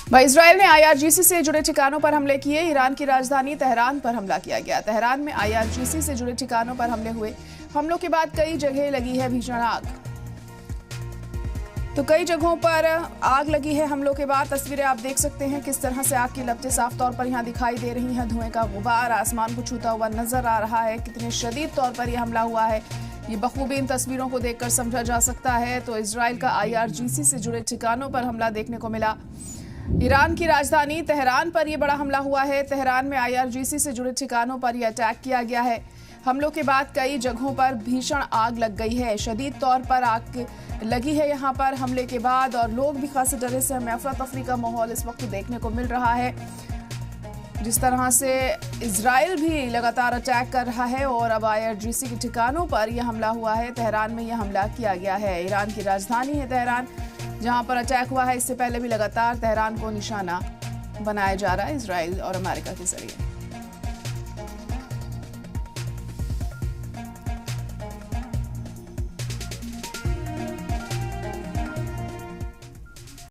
Israel ने IRGC से जुड़े ठिकानों पर हमले किए। ईरान की राजधानी तेहरान पर हमला किया गया। तेहरान में आईआरजीसी से जुड़े ठिकानों पर हमले हुए। हमलों के बाद कई जगह लगी है भीषण आग। तो कई जगहों पर आग लगी है। हमलों के बाद तस्वीरें आप देख सकते हैं किस तरह से आग की लपटें साफ तौर पर यहां दिखाई दे रही हैं। धुएं का गुबार आसमान को छूता हुआ नजर आ रहा है। कितने शदीद तौर पर यह हमला हुआ है ये बखूबी इन तस्वीरों को देखकर समझा जा सकता है। तो इजराइल का आईआरजीसी से जुड़े ठिकानों पर हमला देखने को मिला। ईरान की राजधानी तेहरान पर यह बड़ा हमला हुआ है। तेहरान में आईआरजीसी से जुड़े ठिकानों पर यह अटैक किया गया है। हमलों के बाद कई जगहों पर भीषण आग लग गई है। शदीद तौर पर आग लगी है यहां पर हमले के बाद, और लोग भी खासे डरे से हमें अफरा तफरी का माहौल इस वक्त देखने को मिल रहा है। जिस तरह से इजराइल भी लगातार अटैक कर रहा है और अब आईआरजीसी के ठिकानों पर यह हमला हुआ है। तेहरान में यह हमला किया गया है। ईरान की राजधानी है तेहरान जहां पर अटैक हुआ है। इससे पहले भी लगातार तेहरान को निशाना बनाया जा रहा है इजराइल और अमेरिका के जरिए।